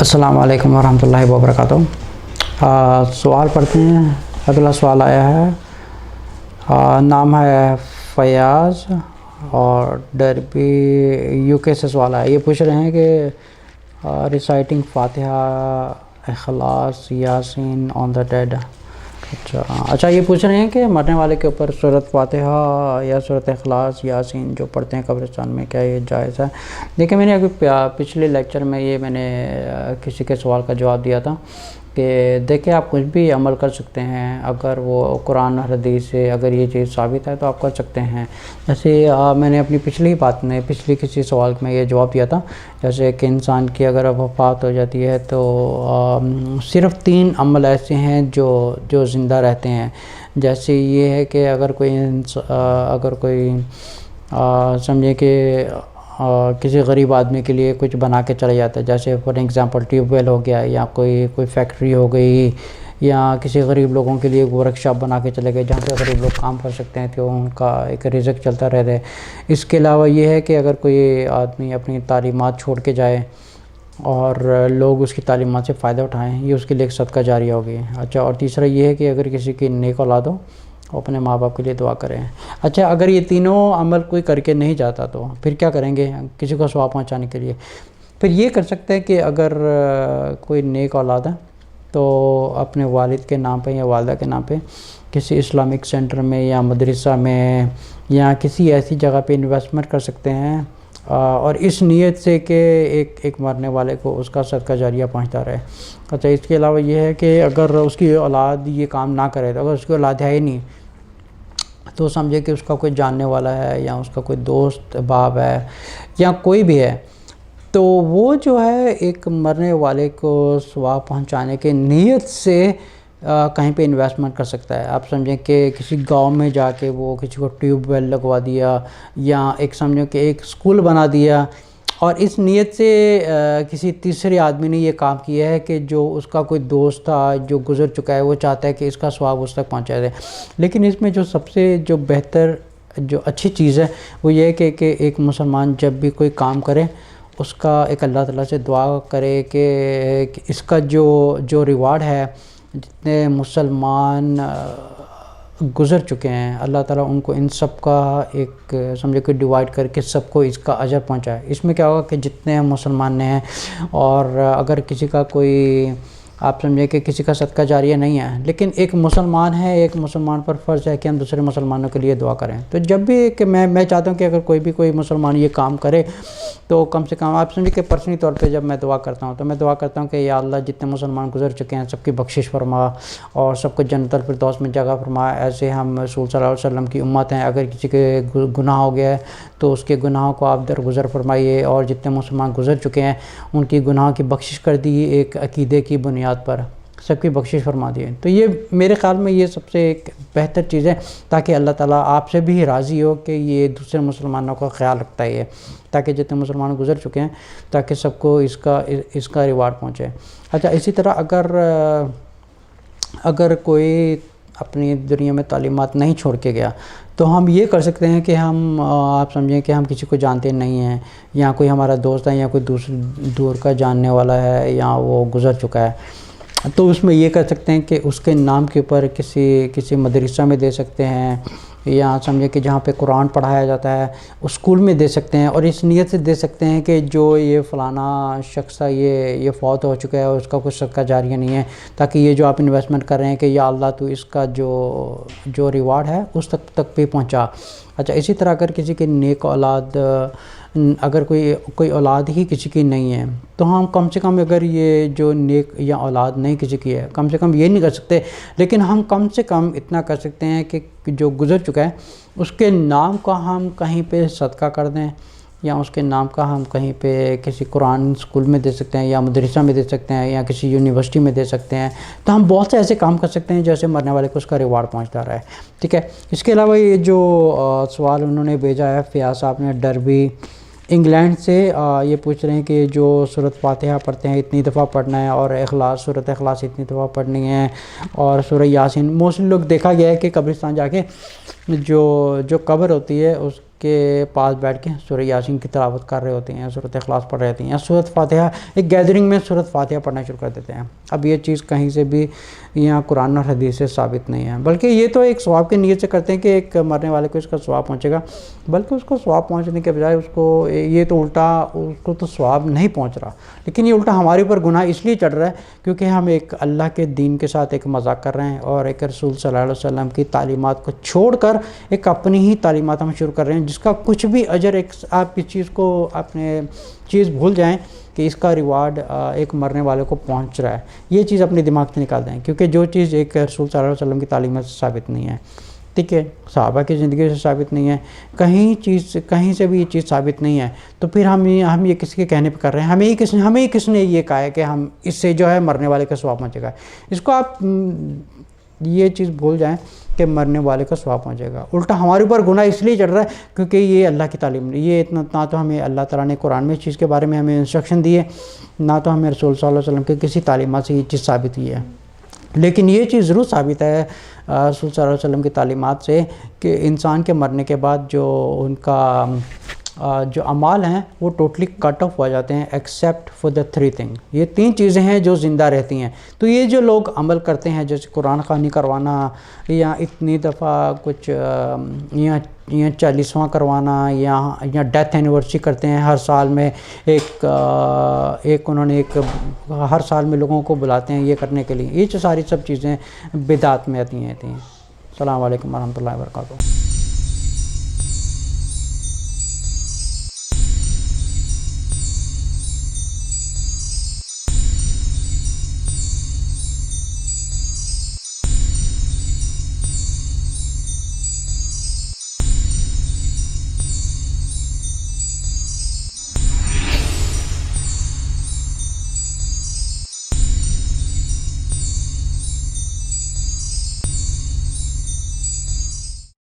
السلام علیکم ورحمۃ اللہ وبرکاتہ۔ سوال پڑھتے ہیں۔ اگلا سوال آیا ہے، نام ہے فیاض اور ڈربی یو کے سے سوال آیا۔ یہ پوچھ رہے ہیں کہ ریسائٹنگ فاتحہ، اخلاص، یاسین آن دا ڈیڈ۔ اچھا یہ پوچھ رہے ہیں کہ مرنے والے کے اوپر سورۃ فاتحہ یا سورۃ اخلاص، یاسین جو پڑھتے ہیں قبرستان میں، کیا یہ جائز ہے؟ دیکھیں، میں نے ابھی پچھلے لیکچر میں میں نے کسی کے سوال کا جواب دیا تھا کہ دیکھیں آپ کچھ بھی عمل کر سکتے ہیں، اگر وہ قرآن اور حدیث سے اگر یہ چیز ثابت ہے تو آپ کر سکتے ہیں۔ جیسے میں نے اپنی پچھلی کسی سوال میں یہ جواب دیا تھا، جیسے کہ انسان کی اگر وفات ہو جاتی ہے تو صرف 3 عمل ایسے ہیں جو زندہ رہتے ہیں۔ جیسے یہ ہے کہ اگر کوئی سمجھے کہ کسی غریب آدمی کے لیے کچھ بنا کے چلا جاتا ہے، جیسے فار ایگزامپل ٹیوب ویل ہو گیا، یا کوئی فیکٹری ہو گئی، یا کسی غریب لوگوں کے لیے ورک شاپ بنا کے چلے گئے جہاں پہ غریب لوگ کام کر سکتے ہیں تو ان کا ایک رزق چلتا رہتا ہے۔ اس کے علاوہ یہ ہے کہ اگر کوئی آدمی اپنی تعلیمات چھوڑ کے جائے اور لوگ اس کی تعلیمات سے فائدہ اٹھائیں، یہ اس کے لیے ایک صدقہ جاریہ ہوگی۔ اچھا، اور تیسرا یہ ہے کہ اگر کسی کی نیک اولاد ہو وہ اپنے ماں باپ کے لیے دعا کریں۔ اچھا، اگر یہ تینوں عمل کوئی کر کے نہیں جاتا تو پھر کیا کریں گے کسی کو ثواب پہنچانے کے لیے؟ پھر یہ کر سکتے ہیں کہ اگر کوئی نیک اولاد ہے تو اپنے والد کے نام پہ یا والدہ کے نام پہ کسی اسلامک سینٹر میں یا مدرسہ میں یا کسی ایسی جگہ پہ انویسٹمنٹ کر سکتے ہیں، اور اس نیت سے کہ ایک مرنے والے کو اس کا صدقہ جاریہ پہنچتا رہے۔ اچھا، اس کے علاوہ یہ ہے کہ اگر اس کی اولاد یہ کام نہ کرے، تو اگر اس کی اولاد ہے ہی نہیں تو سمجھے کہ اس کا کوئی جاننے والا ہے یا اس کا کوئی دوست باپ ہے یا کوئی بھی ہے، تو وہ جو ہے ایک مرنے والے کو ثواب پہنچانے کے نیت سے کہیں پہ انویسٹمنٹ کر سکتا ہے۔ آپ سمجھیں کہ کسی گاؤں میں جا کے وہ کسی کو ٹیوب ویل لگوا دیا، یا ایک سمجھو کہ ایک اسکول بنا دیا، اور اس نیت سے کسی تیسرے آدمی نے یہ کام کیا ہے کہ جو اس کا کوئی دوست تھا جو گزر چکا ہے، وہ چاہتا ہے کہ اس کا ثواب اس تک پہنچا دے۔ لیکن اس میں جو سب سے بہتر جو اچھی چیز ہے وہ یہ ہے کہ ایک مسلمان جب بھی کوئی کام کرے اس کا ایک اللہ تعالیٰ سے دعا کرے کہ اس کا جو ریوارڈ ہے، جتنے مسلمان گزر چکے ہیں، اللہ تعالیٰ ان کو ان سب کا ایک سمجھے کہ ڈیوائڈ کر کے سب کو اس کا اجر پہنچائے۔ اس میں کیا ہوگا کہ جتنے مسلمان ہیں، اور اگر کسی کا کوئی آپ سمجھے کہ کسی کا صدقہ جاریہ نہیں ہے لیکن ایک مسلمان ہے، ایک مسلمان پر فرض ہے کہ ہم دوسرے مسلمانوں کے لیے دعا کریں، تو جب بھی کہ میں چاہتا ہوں کہ اگر کوئی مسلمان یہ کام کرے تو کم سے کم آپ سمجھے کہ پرسنلی طور پہ جب میں دعا کرتا ہوں تو میں دعا کرتا ہوں کہ یا اللہ جتنے مسلمان گزر چکے ہیں سب کی بخشش فرما اور سب کو جنت الفردوس میں جگہ فرما۔ ایسے ہم رسول صلی اللہ علیہ وسلم کی امت ہیں، اگر کسی کے گناہ ہو گیا ہے تو اس کے گناہوں کو آپ درگزر فرمائیے، اور جتنے مسلمان گزر چکے ہیں ان کی گناہوں کی بخشش کر دی ایک عقیدے کی بنیاد پر، سب کی بخشش فرما دیے۔ تو یہ میرے خیال میں یہ سب سے ایک بہتر چیز ہے، تاکہ اللہ تعالیٰ آپ سے بھی راضی ہو کہ یہ دوسرے مسلمانوں کا خیال رکھتا ہے، تاکہ جتنے مسلمان گزر چکے ہیں تاکہ سب کو اس کا ریوارڈ پہنچے۔ اچھا، اسی طرح اگر کوئی اپنی دنیا میں تعلیمات نہیں چھوڑ کے گیا تو ہم یہ کر سکتے ہیں کہ ہم آپ سمجھیں کہ ہم کسی کو جانتے نہیں ہیں، یا کوئی ہمارا دوست ہے یا کوئی دور کا جاننے والا ہے یا وہ گزر چکا ہے، تو اس میں یہ کر سکتے ہیں کہ اس کے نام کے اوپر کسی مدرسہ میں دے سکتے ہیں، یا سمجھے کہ جہاں پہ قرآن پڑھایا جاتا ہے اس اسکول میں دے سکتے ہیں، اور اس نیت سے دے سکتے ہیں کہ جو یہ فلانا شخص ہے یہ فوت ہو چکا ہے اور اس کا کوئی صدقہ جاریہ نہیں ہے، تاکہ یہ جو آپ انویسٹمنٹ کر رہے ہیں کہ یا اللہ تو اس کا جو ریوارڈ ہے اس تک بھی پہنچا۔ اچھا، اسی طرح اگر کسی کی نیک اولاد اگر کوئی اولاد ہی کسی کی نہیں ہے تو ہم کم سے کم اگر یہ جو نیک یا اولاد نہیں کسی کی ہے، کم سے کم یہ نہیں کر سکتے لیکن ہم کم سے کم اتنا کر سکتے ہیں کہ جو گزر چکا ہے اس کے نام کا ہم کہیں پہ صدقہ کر دیں، یا اس کے نام کا ہم کہیں پہ کسی قرآن اسکول میں دے سکتے ہیں، یا مدرسہ میں دے سکتے ہیں، یا کسی یونیورسٹی میں دے سکتے ہیں۔ تو ہم بہت سے ایسے کام کر سکتے ہیں جیسے مرنے والے کو اس کا ریوارڈ پہنچتا رہے، ٹھیک ہے۔ اس کے علاوہ یہ جو سوال انہوں نے بھیجا ہے فیاض صاحب نے ڈربی انگلینڈ سے، یہ پوچھ رہے ہیں کہ جو سورۃ فاتحہ پڑھتے ہیں اتنی دفعہ پڑھنا ہے، اور سورۃ اخلاص اتنی دفعہ پڑھنی ہے، اور سورہ یاسین۔ موسٹلی لوگ دیکھا گیا ہے کہ قبرستان جا کے جو قبر ہوتی ہے اس کے پاس بیٹھ کے سورہ یاسین کی تلاوت کر رہے ہوتے ہیں، سورۃ اخلاص پڑھ رہے ہوتے ہیں، یا سورۃ فاتحہ ایک گیدرنگ میں سورۃ فاتحہ پڑھنا شروع کر دیتے ہیں۔ اب یہ چیز کہیں سے بھی یہاں قرآن اور حدیث سے ثابت نہیں ہے، بلکہ یہ تو ایک ثواب کی نیت سے کرتے ہیں کہ ایک مرنے والے کو اس کا ثواب پہنچے گا، بلکہ اس کو ثواب پہنچنے کے بجائے اس کو یہ تو الٹا، اس کو تو ثواب نہیں پہنچ رہا، لیکن یہ الٹا ہمارے اوپر گناہ اس لیے چڑھ رہا ہے کیونکہ ہم ایک اللہ کے دین کے ساتھ ایک مذاق کر رہے ہیں، اور ایک رسول صلی اللہ علیہ وسلم کی تعلیمات کو چھوڑ کر ایک اپنی ہی تعلیمات ہم شروع کر رہے ہیں، جس کا کچھ بھی اجر، ایک آپ اس چیز کو اپنے چیز بھول جائیں کہ اس کا ریوارڈ ایک مرنے والے کو پہنچ رہا ہے، یہ چیز اپنے دماغ سے نکال دیں، کیونکہ جو چیز ایک رسول صلی اللہ علیہ وسلم کی تعلیمات سے ثابت نہیں ہے، ٹھیک ہے، صحابہ کی زندگی سے ثابت نہیں ہے، کہیں سے بھی یہ چیز ثابت نہیں ہے، تو پھر ہم یہ کسی کے کہنے پہ کر رہے ہیں؟ ہمیں کس نے یہ کہا ہے کہ ہم اس سے جو ہے مرنے والے کا ثواب پہنچے گا؟ اس کو آپ یہ چیز بھول جائیں کہ مرنے والے کا ثواب پہنچے گا، الٹا ہمارے اوپر گناہ اس لیے چڑھ رہا ہے کیونکہ یہ اللہ کی تعلیم نہیں، یہ اتنا نہ تو ہمیں اللہ تعالیٰ نے قرآن میں اس چیز کے بارے میں ہمیں انسٹرکشن دی ہے، نہ تو ہمیں رسول صلی اللہ علیہ وسلم کے کسی تعلیمات سے یہ چیز ثابت کی ہے، لیکن یہ چیز ضرور ثابت ہے رسول صلی اللہ علیہ وسلم کی تعلیمات سے کہ انسان کے مرنے کے بعد جو ان کا جو اعمال ہیں وہ ٹوٹلی کٹ آف ہو جاتے ہیں ایکسیپٹ فار دا 3 تھنگ، یہ 3 چیزیں ہیں جو زندہ رہتی ہیں۔ تو یہ جو لوگ عمل کرتے ہیں جیسے قرآن خوانی کروانا، یا اتنی دفعہ کچھ یا 40واں کروانا، یا ڈیتھ اینیورسری کرتے ہیں ہر سال میں، انہوں نے ہر سال میں لوگوں کو بلاتے ہیں یہ کرنے کے لیے، یہ جو ساری سب چیزیں بدعت میں آتی ہیں۔ السلام علیکم ورحمۃ اللہ وبرکاتہ۔